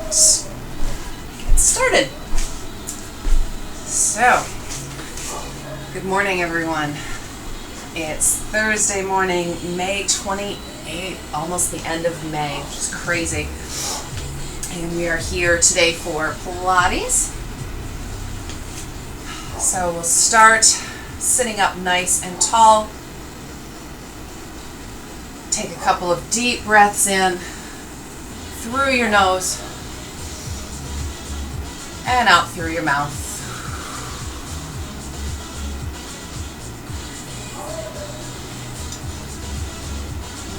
get started. So, good morning, everyone. It's Thursday morning, May 28th, almost the end of May, which is crazy. And we are here today for Pilates. So we'll start sitting up nice and tall. Take a couple of deep breaths in through your nose and out through your mouth.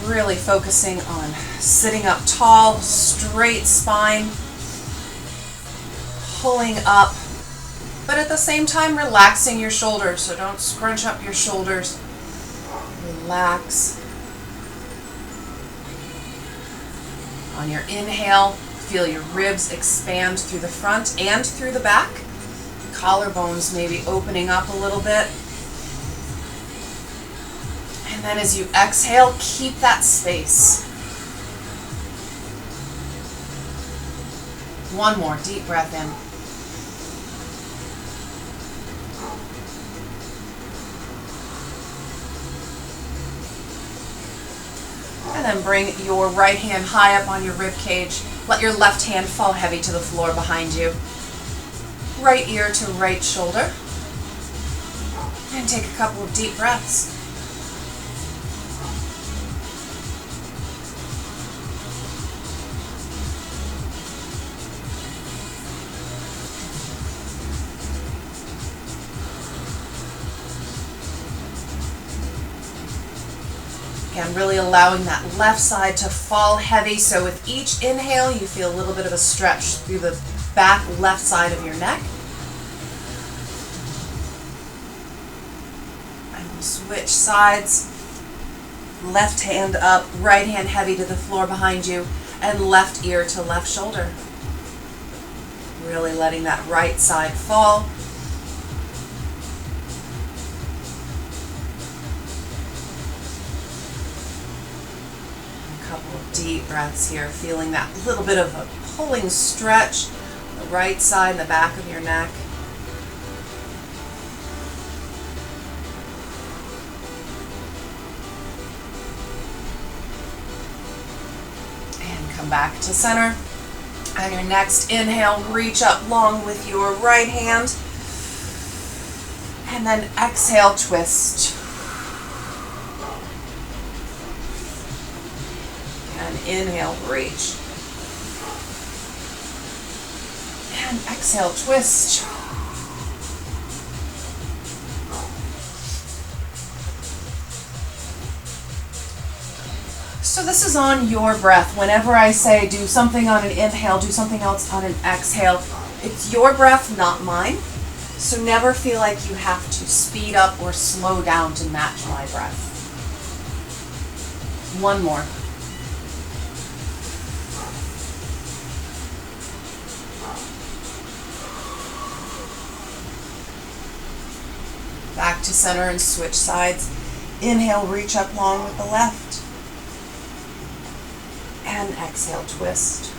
Really focusing on sitting up tall, straight spine, pulling up, but at the same time relaxing your shoulders. So don't scrunch up your shoulders. Relax. On your inhale, feel your ribs expand through the front and through the back. Collarbones maybe opening up a little bit. And then as you exhale, keep that space. One more deep breath in. And then bring your right hand high up on your rib cage. Let your left hand fall heavy to the floor behind you. Right ear to right shoulder. And take a couple of deep breaths. Again, really allowing that left side to fall heavy. So with each inhale, you feel a little bit of a stretch through the back left side of your neck. And we'll switch sides. Left hand up, right hand heavy to the floor behind you, and left ear to left shoulder. Really letting that right side fall. Deep breaths here, feeling that little bit of a pulling stretch, the right side and the back of your neck. And come back to center. On your next inhale, reach up long with your right hand. And then exhale, twist. Inhale, reach. And exhale, twist. So this is on your breath. Whenever I say do something on an inhale, do something else on an exhale, it's your breath, not mine. So never feel like you have to speed up or slow down to match my breath. One more. Back to center and switch sides. Inhale, reach up long with the left. And exhale, twist.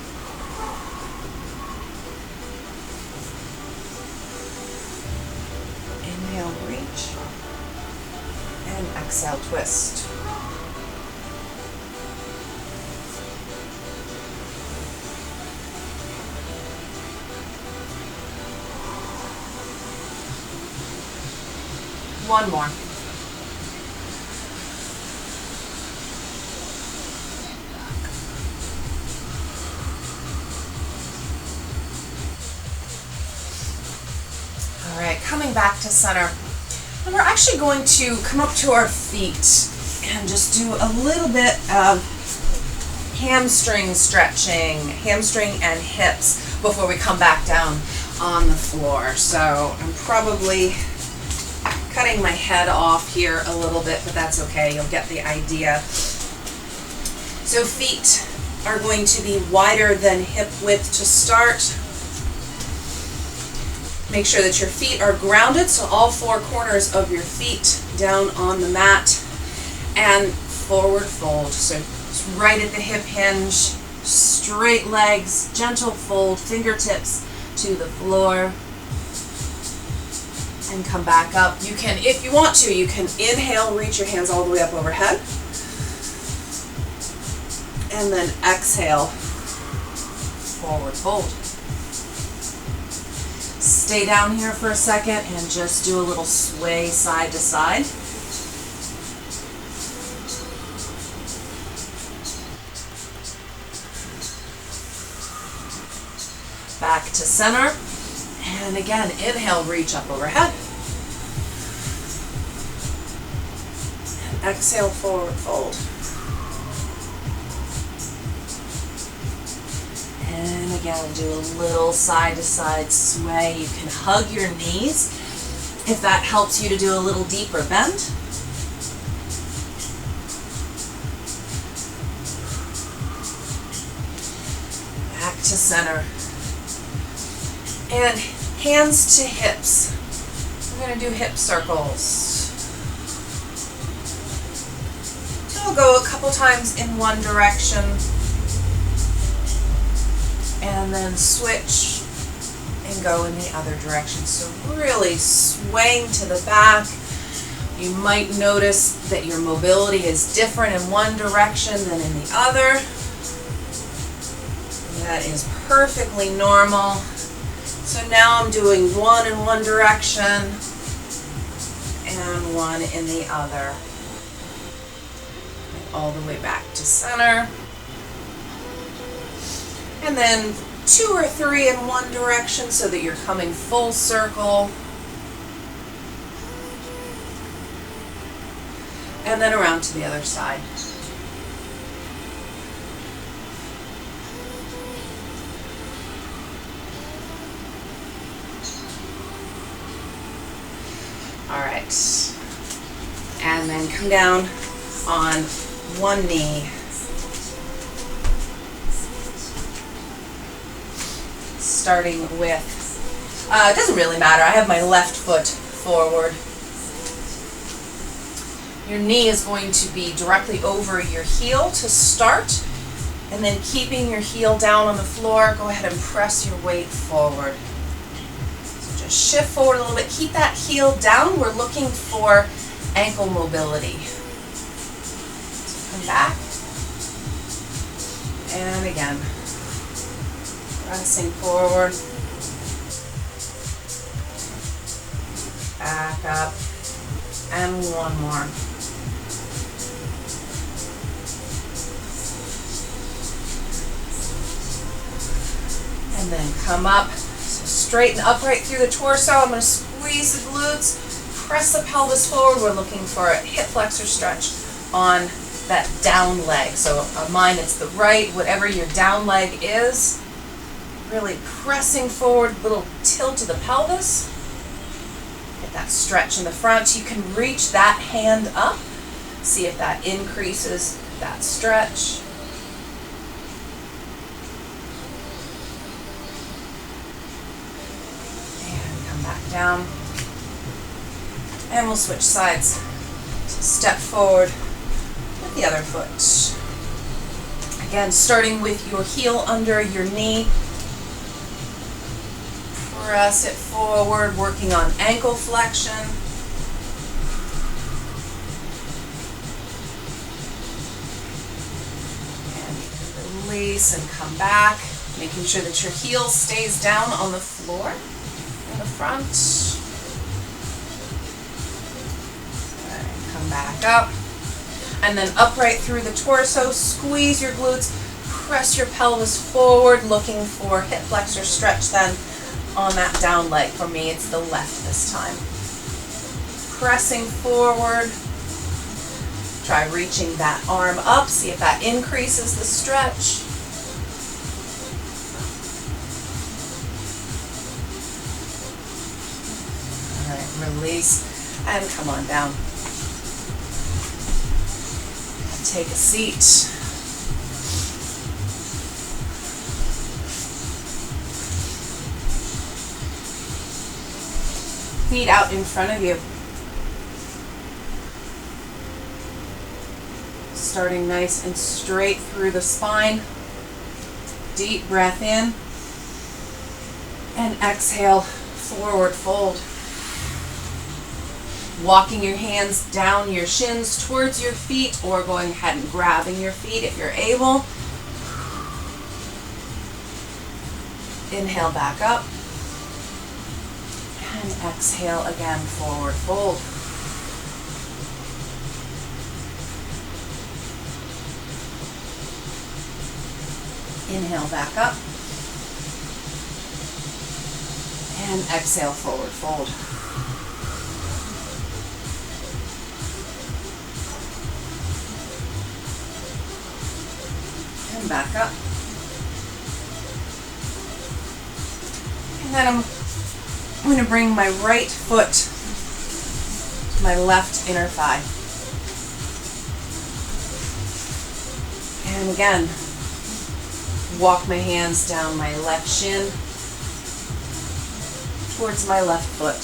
Inhale, reach. And exhale, twist. One more. All right, coming back to center. And we're actually going to come up to our feet and just do a little bit of hamstring stretching, hamstring and hips before we come back down on the floor. So I'm probably cutting my head off here a little bit, but that's okay. You'll get the idea. So feet are going to be wider than hip width to start. Make sure that your feet are grounded, so all four corners of your feet down on the mat, and forward fold. So it's right at the hip hinge, straight legs, gentle fold, fingertips to the floor, and come back up. You can, if you want to, you can inhale, reach your hands all the way up overhead, and then exhale, forward fold. Stay down here for a second and just do a little sway side to side. Back to center, and again, inhale, reach up overhead, and exhale, forward fold. And again, do a little side to side sway. You can hug your knees if that helps you to do a little deeper bend. Back to center. And hands to hips. We're going to do hip circles. So we'll go a couple times in one direction and then switch and go in the other direction. So really swaying to the back. You might notice that your mobility is different in one direction than in the other. That is perfectly normal. So now I'm doing one in one direction and one in the other. All the way back to center. And then 2 or 3 in one direction so that you're coming full circle. And then around to the other side. All right, and then come down on one knee. Starting with, it doesn't really matter, I have my left foot forward. Your knee is going to be directly over your heel to start, and then keeping your heel down on the floor, go ahead and press your weight forward. Shift forward a little bit. Keep that heel down. We're looking for ankle mobility. So come back. And again. Pressing forward. Back up. And one more. And then come up. Straighten upright through the torso. I'm going to squeeze the glutes, press the pelvis forward. We're looking for a hip flexor stretch on that down leg. So on mine it's the right, whatever your down leg is. Really pressing forward, little tilt of the pelvis. Get that stretch in the front. You can reach that hand up. See if that increases that stretch. Down, and we'll switch sides. So step forward with the other foot. Again, starting with your heel under your knee. Press it forward, working on ankle flexion. And release and come back, making sure that your heel stays down on the floor. The front, and come back up, and then upright through the torso. Squeeze your glutes, press your pelvis forward, looking for hip flexor stretch then on that down leg. For me it's the left this time. Pressing forward, try reaching that arm up, see if that increases the stretch. Release and come on down. And take a seat. Feet out in front of you. Starting nice and straight through the spine. Deep breath in. And exhale, forward fold. Walking your hands down your shins towards your feet, or going ahead and grabbing your feet if you're able. Inhale back up. And exhale again, forward fold. Inhale back up. And exhale, forward fold. And back up. And then I'm going to bring my right foot to my left inner thigh. And again, walk my hands down my left shin towards my left foot.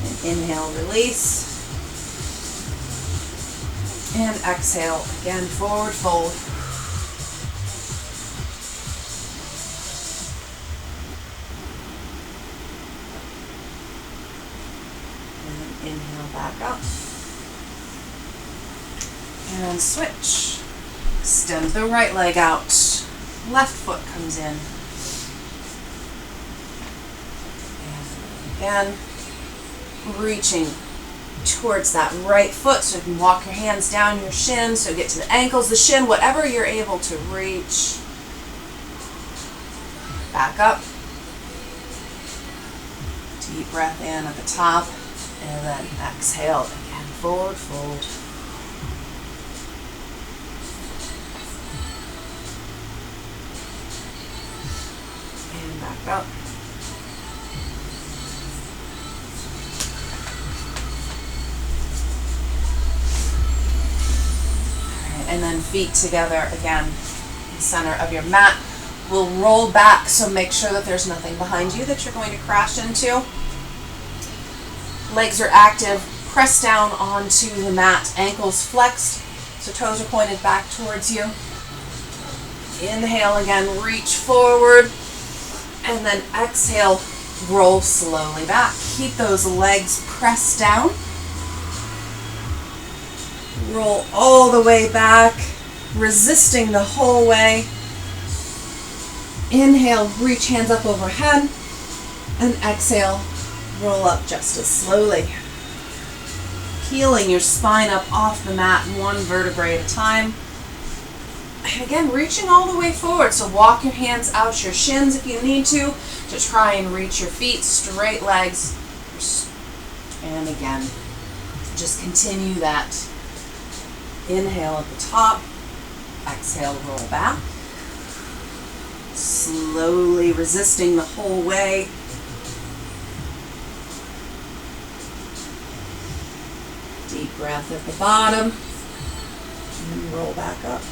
And inhale, release. And exhale, again, forward fold. And inhale back up. And switch. Extend the right leg out. Left foot comes in. And again, reaching towards that right foot, so you can walk your hands down your shin, so get to the ankles, the shin, whatever you're able to reach. Back up. Deep breath in at the top, and then exhale again, forward fold. And back up. And then feet together again in the center of your mat. We'll roll back, so make sure that there's nothing behind you that you're going to crash into. Legs are active. Press down onto the mat. Ankles flexed, so toes are pointed back towards you. Inhale again, reach forward. And then exhale, roll slowly back. Keep those legs pressed down. Roll all the way back, resisting the whole way. Inhale, reach hands up overhead, and exhale, roll up just as slowly. Peeling your spine up off the mat, one vertebrae at a time. And again, reaching all the way forward, so walk your hands out your shins if you need to try and reach your feet, straight legs. And again, just continue that. Inhale at the top, exhale, roll back. Slowly resisting the whole way. Deep breath at the bottom, and roll back up.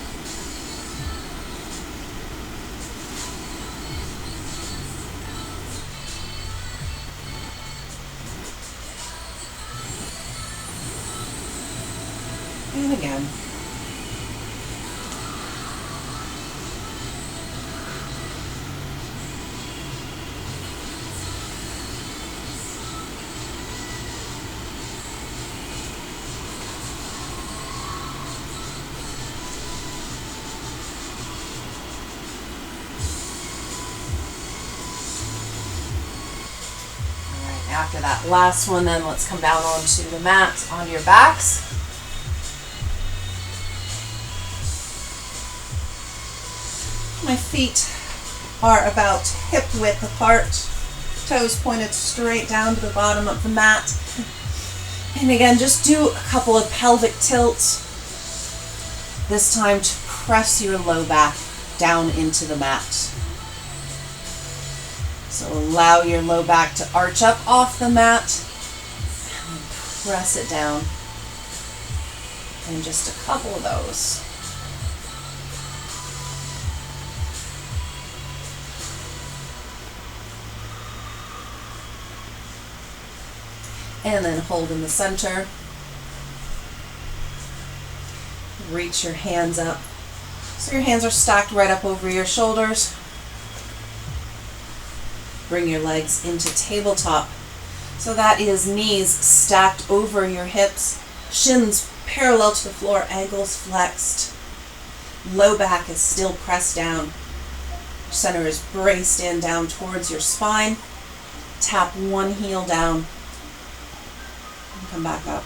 And again. All right, after that last one, then let's come down onto the mat, onto your backs. My feet are about hip width apart, toes pointed straight down to the bottom of the mat. And again, just do a couple of pelvic tilts, this time to press your low back down into the mat. So allow your low back to arch up off the mat and press it down. And just a couple of those. And then hold in the center. Reach your hands up. So your hands are stacked right up over your shoulders. Bring your legs into tabletop. So that is knees stacked over your hips, shins parallel to the floor, ankles flexed. Low back is still pressed down. Center is braced in down towards your spine. Tap one heel down and come back up.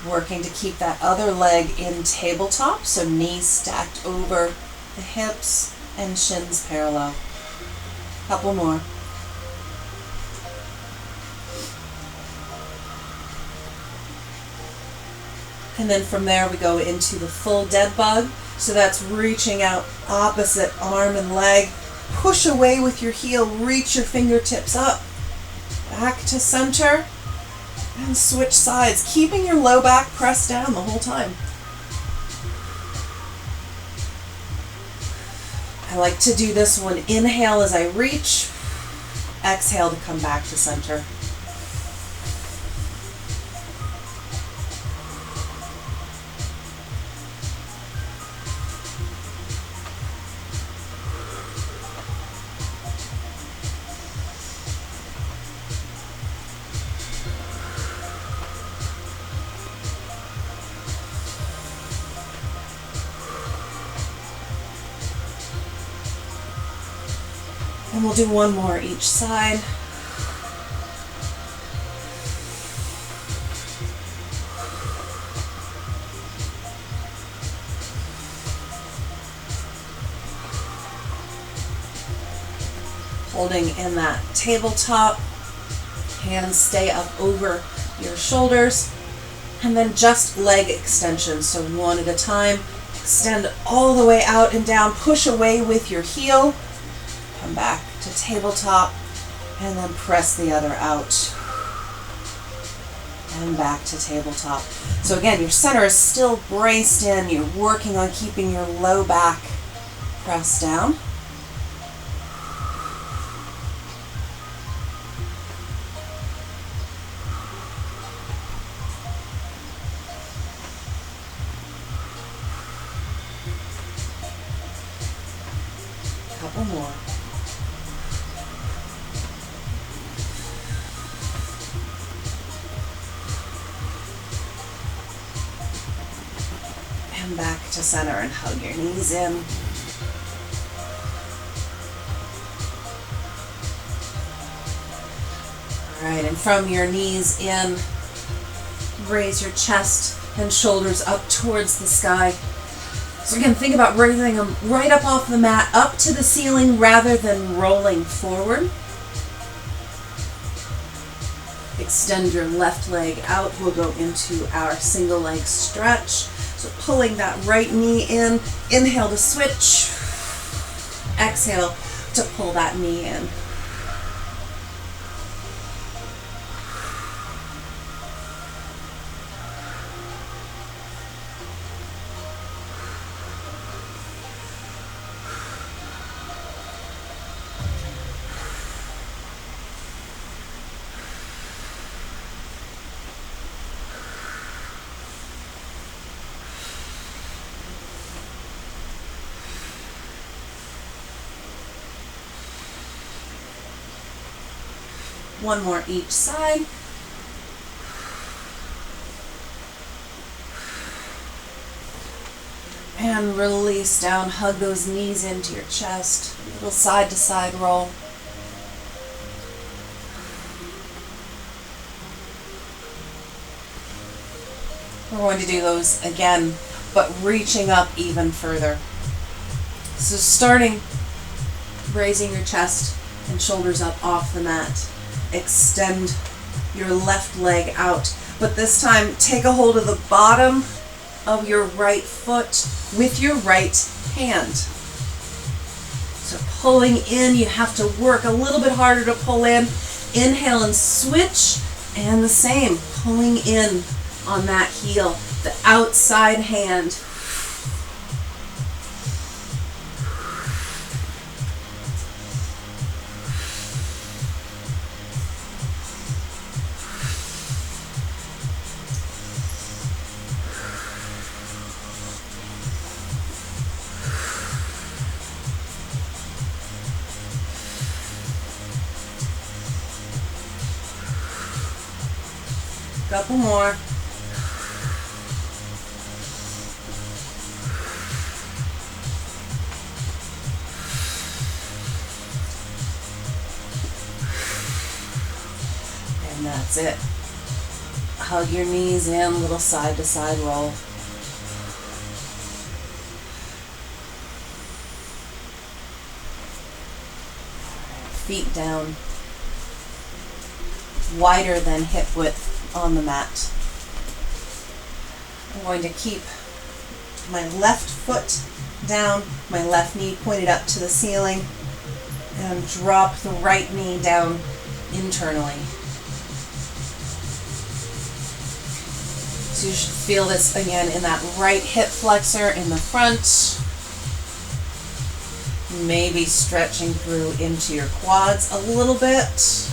Working to keep that other leg in tabletop, so knees stacked over the hips and shins parallel. Couple more. And then from there we go into the full dead bug. So that's reaching out opposite arm and leg. Push away with your heel, reach your fingertips up. Back to center. And switch sides, keeping your low back pressed down the whole time. I like to do this one. Inhale as I reach. Exhale to come back to center. And we'll do one more each side. Holding in that tabletop. Hands stay up over your shoulders. And then just leg extension. So one at a time. Extend all the way out and down. Push away with your heel. Come back to tabletop and then press the other out and back to tabletop. So again, your center is still braced in. You're working on keeping your low back pressed down. Couple more. Back to center and hug your knees in. All right, and from your knees in, raise your chest and shoulders up towards the sky. So again, think about raising them right up off the mat, up to the ceiling rather than rolling forward. Extend your left leg out. We'll go into our single leg stretch. So pulling that right knee in, inhale to switch, exhale to pull that knee in. One more each side. And release down, hug those knees into your chest. A little side to side roll. We're going to do those again, but reaching up even further. So starting, raising your chest and shoulders up off the mat. Extend your left leg out, but this time take a hold of the bottom of your right foot with your right hand. So pulling in, you have to work a little bit harder to pull in. Inhale and switch, and the same, pulling in on that heel. the outside hand. Couple more. And that's it. Hug your knees in, little side to side roll. Feet down, wider than hip width on the mat. I'm going to keep my left foot down, my left knee pointed up to the ceiling, and drop the right knee down internally. So you should feel this again in that right hip flexor in the front. Maybe stretching through into your quads a little bit.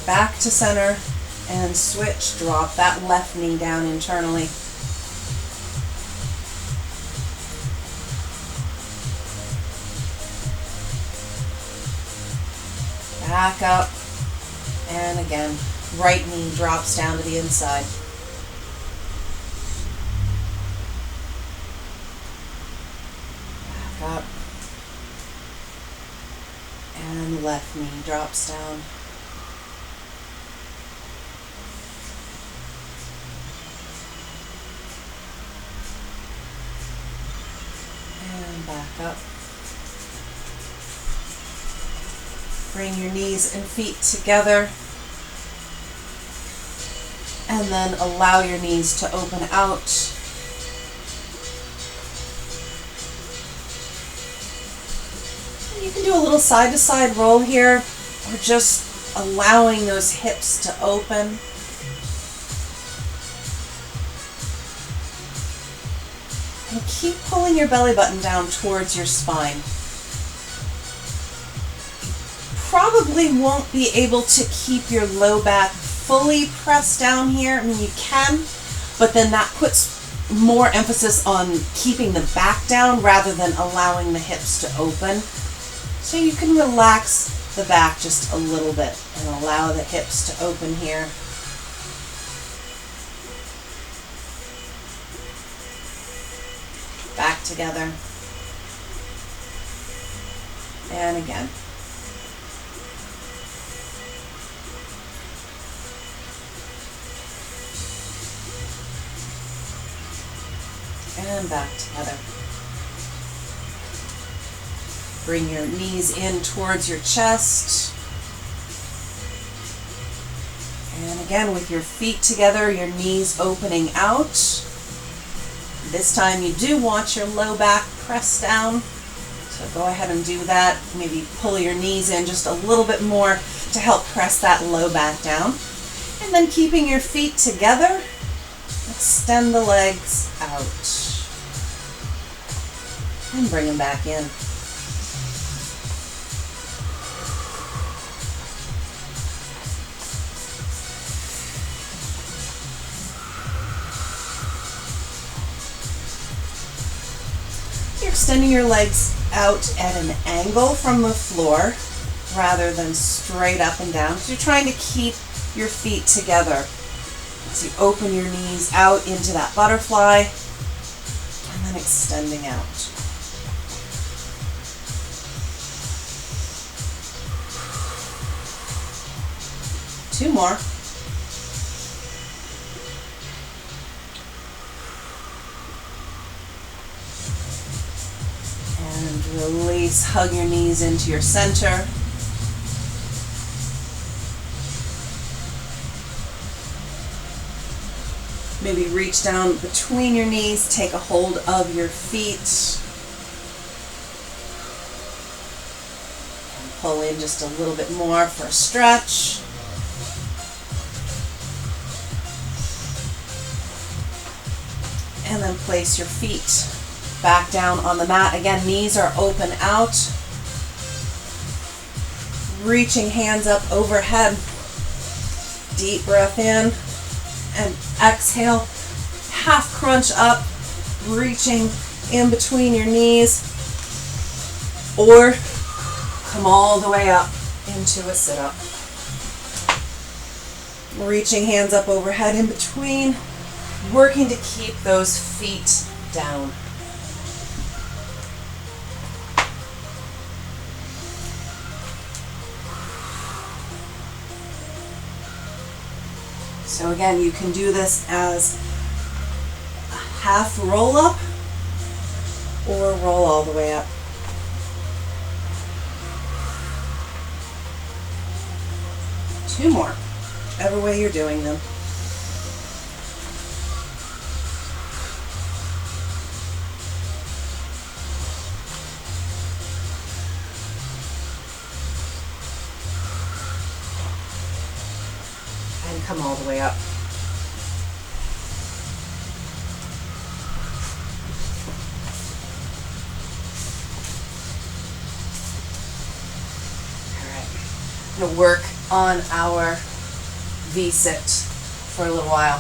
Back to center and switch. Drop that left knee down internally. Back up. And again, right knee drops down to the inside. Back up. And left knee drops down. Back up. Bring your knees and feet together. And then allow your knees to open out. And you can do a little side to side roll here, or just allowing those hips to open. And keep pulling your belly button down towards your spine. You probably won't be able to keep your low back fully pressed down here. I mean, you can, but then that puts more emphasis on keeping the back down rather than allowing the hips to open. So you can relax the back just a little bit and allow the hips to open here. Back together. And again. And back together. Bring your knees in towards your chest. And again, with your feet together, your knees opening out. This time you do want your low back pressed down, so go ahead and do that. Maybe pull your knees in just a little bit more to help press that low back down. And then keeping your feet together, extend the legs out. And bring them back in. You're extending your legs out at an angle from the floor rather than straight up and down. So you're trying to keep your feet together. So you open your knees out into that butterfly and then extending out. Two more. And release, hug your knees into your center. Maybe reach down between your knees, take a hold of your feet. And pull in just a little bit more for a stretch. then place your feet back down on the mat. Again, knees are open out. Reaching hands up overhead. Deep breath in and exhale. Half crunch up, reaching in between your knees. Or come all the way up into a sit-up. Reaching hands up overhead in between. Working to keep those feet down. So again, you can do this as a half roll up or roll all the way up. Two more, whichever way you're doing them. And come all the way up. All right, I'm going to work on our V-sit for a little while.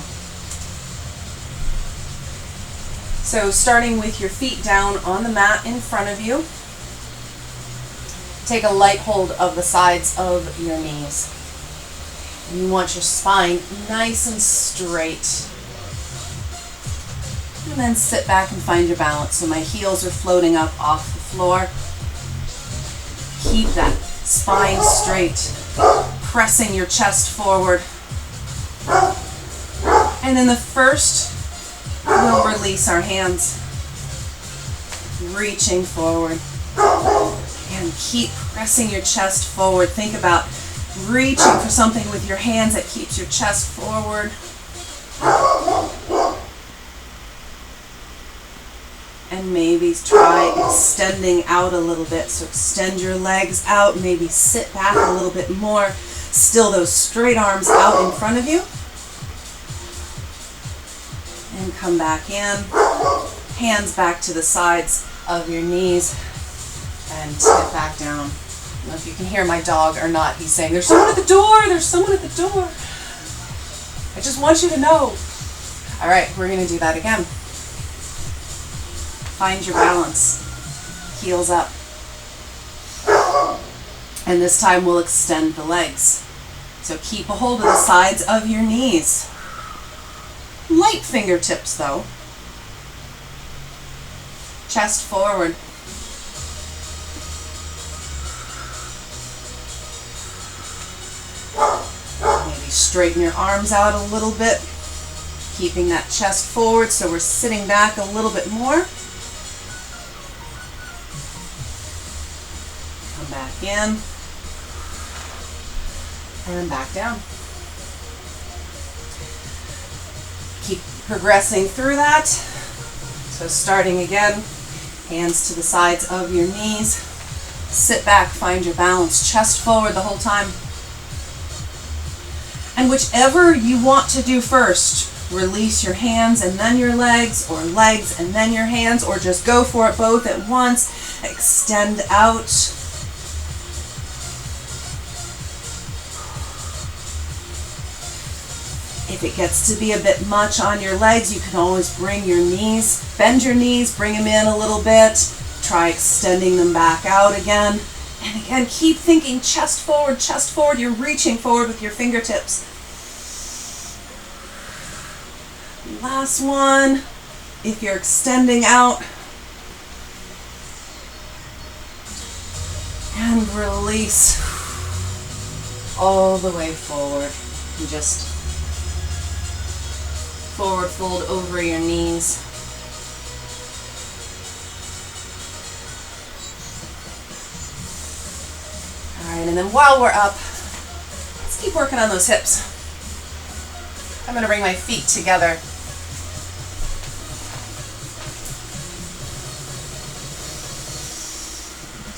So starting with your feet down on the mat in front of you, take a light hold of the sides of your knees. And you want your spine nice and straight. And then sit back and find your balance. So my heels are floating up off the floor. Keep that spine straight, pressing your chest forward. And in the first, we'll release our hands, reaching forward. And keep pressing your chest forward. Think about reaching for something with your hands that keeps your chest forward. And maybe try extending out a little bit. So extend your legs out, maybe sit back a little bit more. Still those straight arms out in front of you. And come back in. Hands back to the sides of your knees and tip back down. I don't know if you can hear my dog or not. He's saying, "There's someone at the door, there's someone at the door." I just want you to know. All right, we're going to do that again. Find your balance. Heels up. And this time we'll extend the legs. So keep a hold of the sides of your knees. Light fingertips though. Chest forward. Maybe straighten your arms out a little bit. Keeping that chest forward so we're sitting back a little bit more. Come back in. And back down. Keep progressing through that. So starting again, hands to the sides of your knees. Sit back, find your balance, chest forward the whole time. And whichever you want to do first, release your hands and then your legs, or legs and then your hands, or just go for it both at once. Extend out. If it gets to be a bit much on your legs, you can always bring your knees, bend your knees, bring them in a little bit. Try extending them back out again. And again, keep thinking chest forward, chest forward. You're reaching forward with your fingertips. Last one. If you're extending out. And release all the way forward. And just forward fold over your knees. All right, and then while we're up, let's keep working on those hips. I'm going to bring my feet together.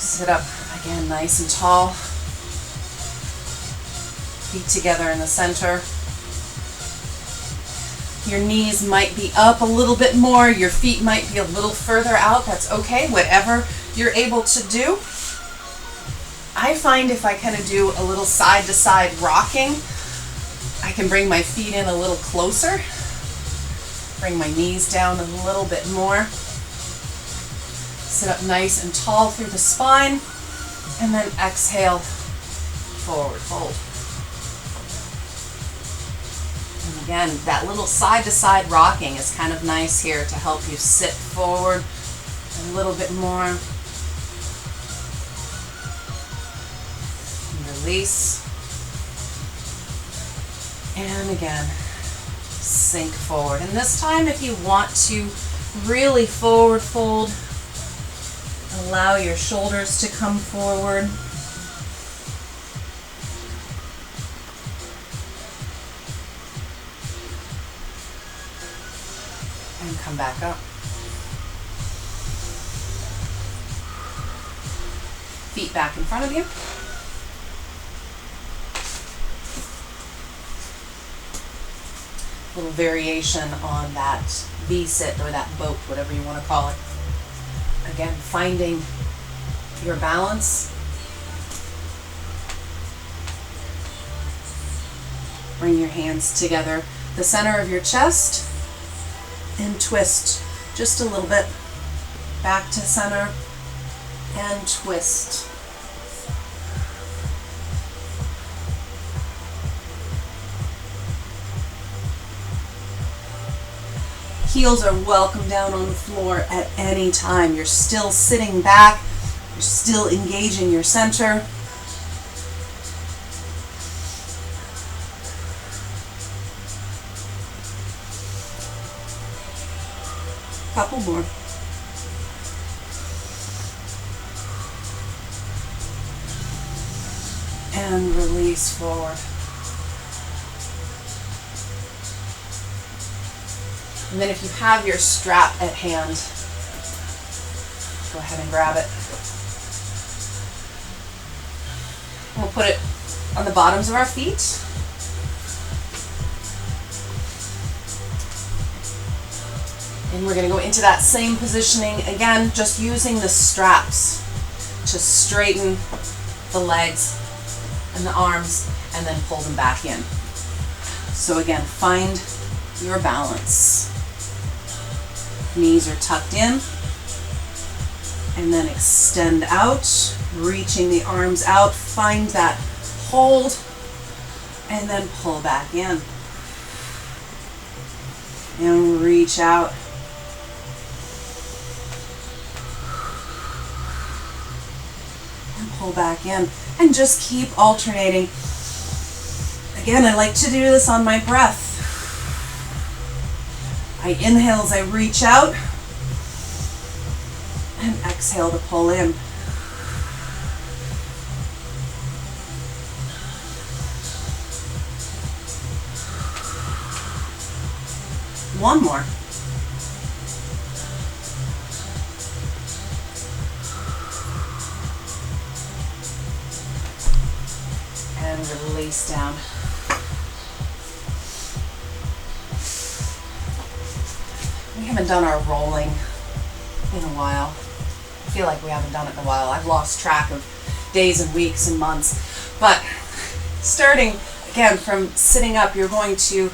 Sit up again, nice and tall. Feet together in the center. Your knees might be up a little bit more, your feet might be a little further out. That's okay, whatever you're able to do. I find if I kind of do a little side to side rocking, I can bring my feet in a little closer, bring my knees down a little bit more, sit up nice and tall through the spine, and then exhale, forward fold. And again, that little side to side rocking is kind of nice here to help you sit forward a little bit more. And release. And again, sink forward. And this time, if you want to really forward fold, allow your shoulders to come forward. And come back up. Feet back in front of you. Little variation on that V-sit or that boat, whatever you want to call it. Again, finding your balance. Bring your hands together, the center of your chest, and twist just a little bit. Back to center and twist. Heels are welcome down on the floor at any time. You're still sitting back. You're still engaging your center. Couple more. And release forward. And then if you have your strap at hand, go ahead and grab it. We'll put it on the bottoms of our feet. And we're going to go into that same positioning again, just using the straps to straighten the legs and the arms and then pull them back in. So again, find your balance. Knees are tucked in, and then extend out, reaching the arms out, find that hold, and then pull back in. And reach out. And pull back in. And just keep alternating. Again, I like to do this on my breath. I inhale as I reach out, and exhale to pull in. One more. And release down. We haven't done our rolling in a while. I feel like we haven't done it in a while. I've lost track of days and weeks and months. But starting again from sitting up, you're going to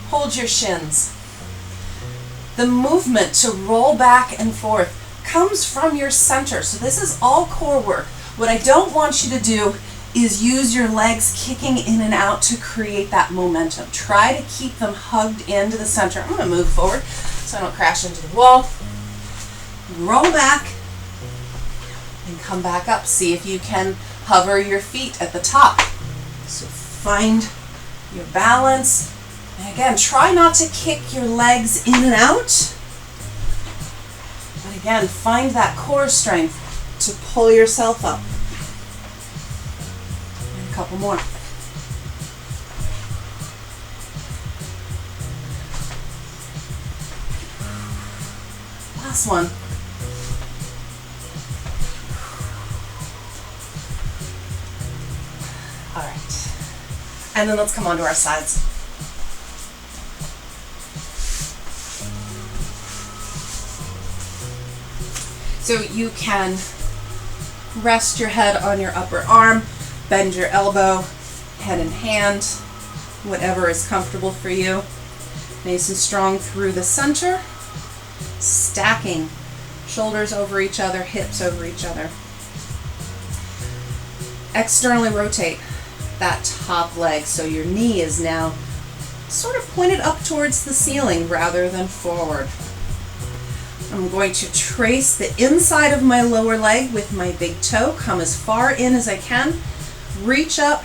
hold your shins. The movement to roll back and forth comes from your center. So this is all core work. What I don't want you to do is use your legs kicking in and out to create that momentum. Try to keep them hugged into the center. I'm going to move forward so I don't crash into the wall. Roll back and come back up. See if you can hover your feet at the top. So find your balance. And again, try not to kick your legs in and out. But again, find that core strength to pull yourself up. Couple more. Last one. All right. And then let's come onto our sides. So you can rest your head on your upper arm, bend your elbow, head in hand, whatever is comfortable for you. Nice and strong through the center, stacking shoulders over each other, hips over each other. Externally rotate that top leg so your knee is now sort of pointed up towards the ceiling rather than forward. I'm going to trace the inside of my lower leg with my big toe, come as far in as I can, reach up,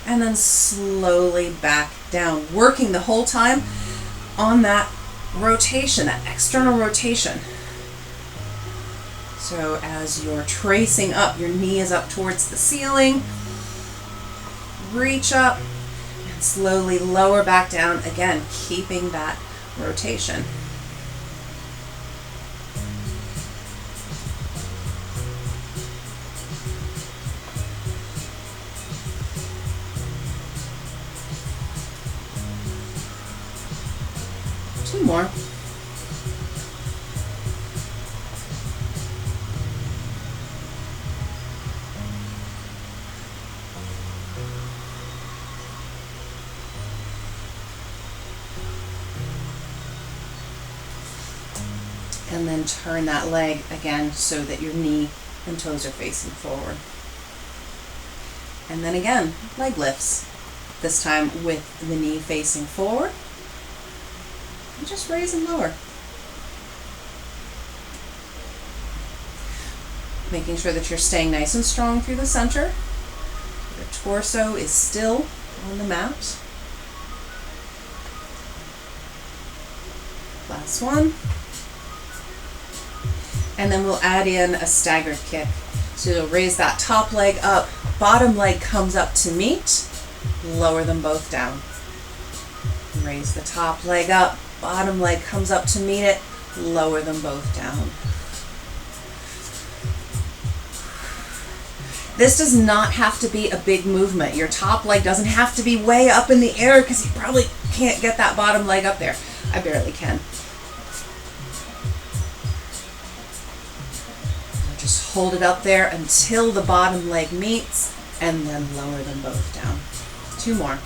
and then slowly back down, working the whole time on that rotation, that external rotation. So as you're tracing up, your knee is up towards the ceiling, reach up, and slowly lower back down, again, keeping that rotation. Two more. And then turn that leg again so that your knee and toes are facing forward. And then again, leg lifts. This time with the knee facing forward. And just raise and lower. Making sure that you're staying nice and strong through the center. Your torso is still on the mat. Last one. And then we'll add in a staggered kick. So you'll raise that top leg up, bottom leg comes up to meet, lower them both down. Raise the top leg up, bottom leg comes up to meet it, lower them both down. This does not have to be a big movement. Your top leg doesn't have to be way up in the air because you probably can't get that bottom leg up there. I barely can. Just hold it up there until the bottom leg meets and then lower them both down. Two more.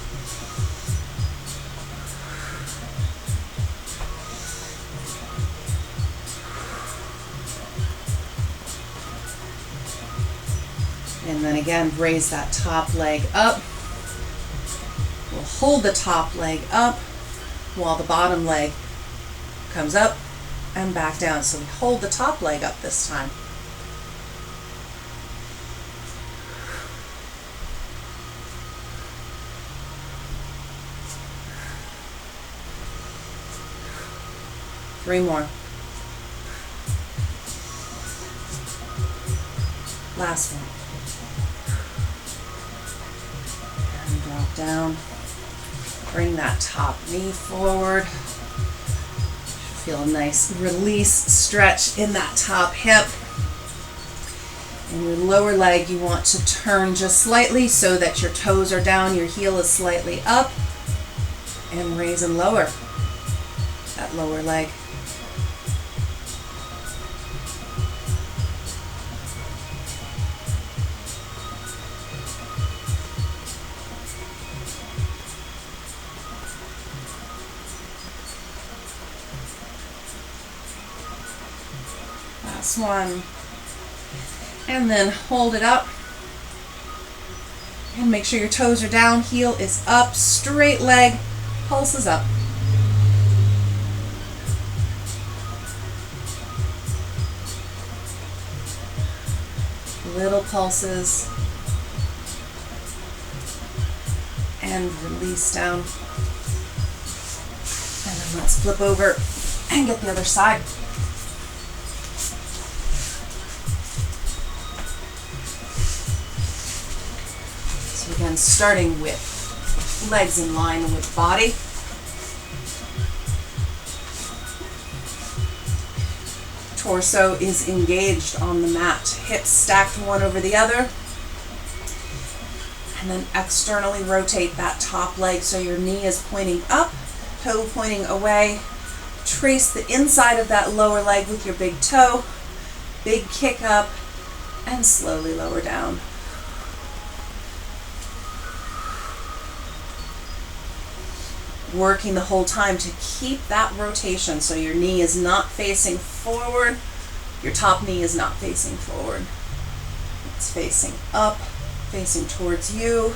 And then again, raise that top leg up. We'll hold the top leg up while the bottom leg comes up and back down. So we hold the top leg up this time. Three more. Last one. And drop down. Bring that top knee forward. Feel a nice release, stretch in that top hip. And your lower leg you want to turn just slightly so that your toes are down, your heel is slightly up. And raise and lower that lower leg. Last one. And then hold it up. And make sure your toes are down, heel is up, straight leg, pulses up. Little pulses. And release down. And then let's flip over and get the other side. So again, starting with legs in line with body. Torso is engaged on the mat, hips stacked one over the other. And then externally rotate that top leg so your knee is pointing up, toe pointing away. Trace the inside of that lower leg with your big toe. Big kick up and slowly lower down. Working the whole time to keep that rotation so your knee is not facing forward, your top knee is not facing forward. It's facing up, facing towards you.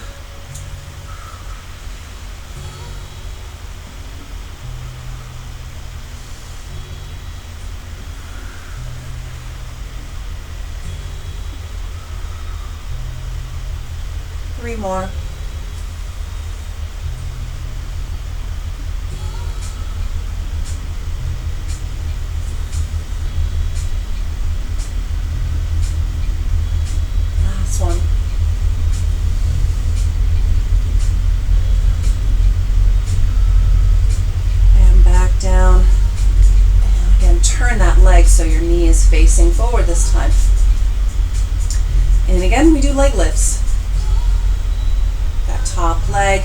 Three more. Last one. And back down. And again, turn that leg so your knee is facing forward this time. And again, we do leg lifts. That top leg.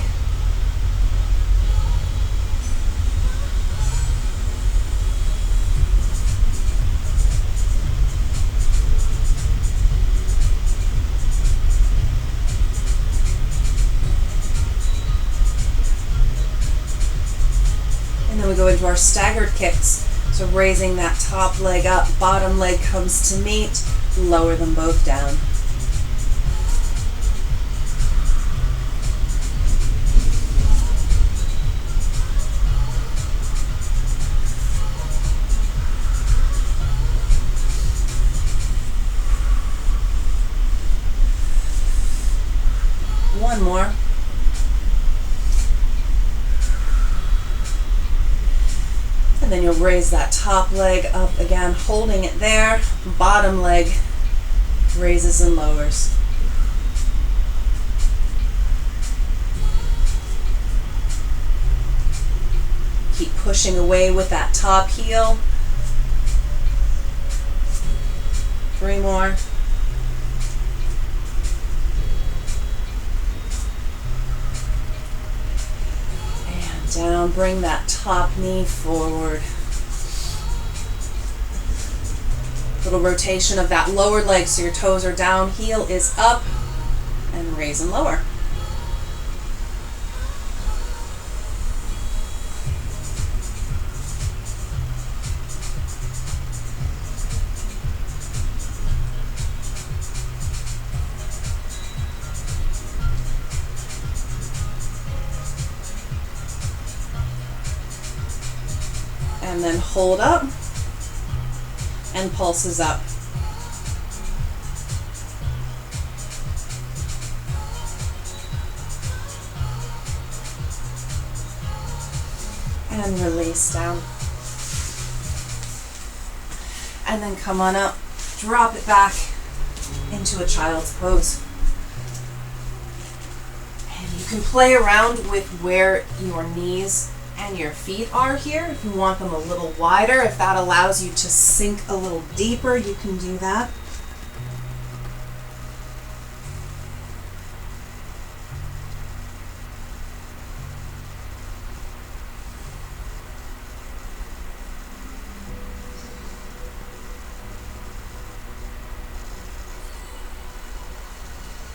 And then we go into our staggered kicks. So raising that top leg up, bottom leg comes to meet, lower them both down. One more. And then you'll raise that top leg up again, holding it there. Bottom leg raises and lowers. Keep pushing away with that top heel. Three more. Down, bring that top knee forward. Little rotation of that lower leg so your toes are down, heel is up, and raise and lower. And then hold up and pulses up. And release down. And then come on up, drop it back into a child's pose. And you can play around with where your knees and your feet are here. If you want them a little wider, if that allows you to sink a little deeper, you can do that.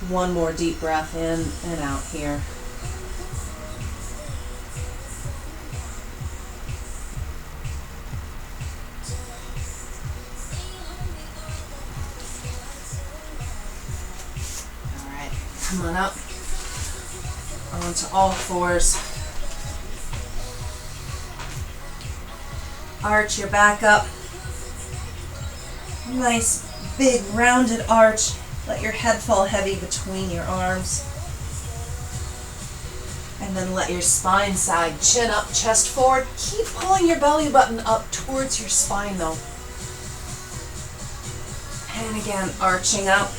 One more deep breath in and out here. Come on up, onto all fours. Arch your back up. Nice big rounded arch. Let your head fall heavy between your arms. And then let your spine sag, chin up, chest forward. Keep pulling your belly button up towards your spine though. And again, arching up.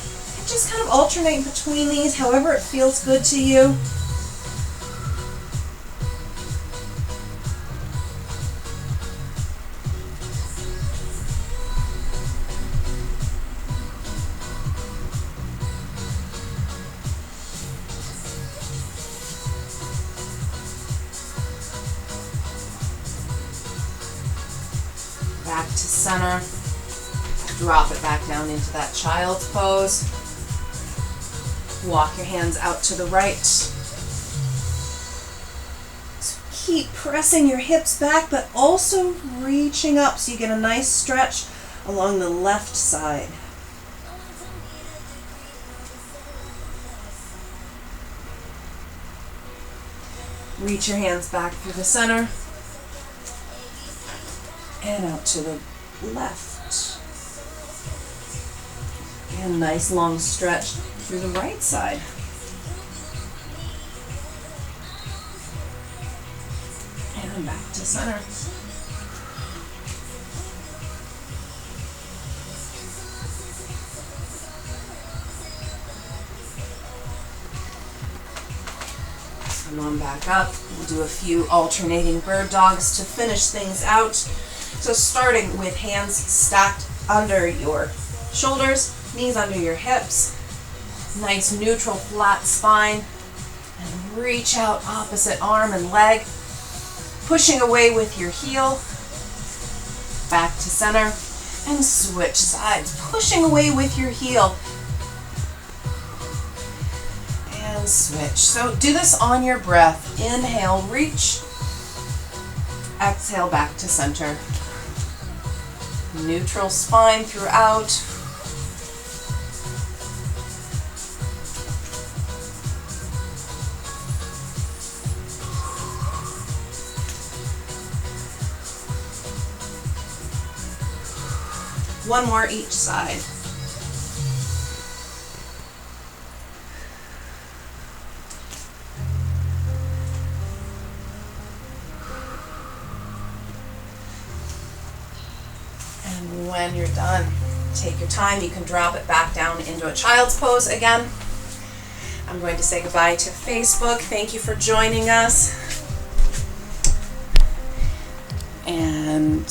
Just kind of alternate between these, however it feels good to you. Back to center. Drop it back down into that child's pose. Walk your hands out to the right. So keep pressing your hips back, but also reaching up so you get a nice stretch along the left side. Reach your hands back through the center and out to the left. And nice long stretch through the right side. And back to center. Come on back up. We'll do a few alternating bird dogs to finish things out. So starting with hands stacked under your shoulders, knees under your hips, nice neutral flat spine, and reach out opposite arm and leg, pushing away with your heel, back to center, and switch sides, pushing away with your heel, and switch. So do this on your breath. Inhale, reach, exhale, back to center. Neutral spine throughout. One more each side. And when you're done, take your time. You can drop it back down into a child's pose again. I'm going to say goodbye to Facebook. Thank you for joining us. And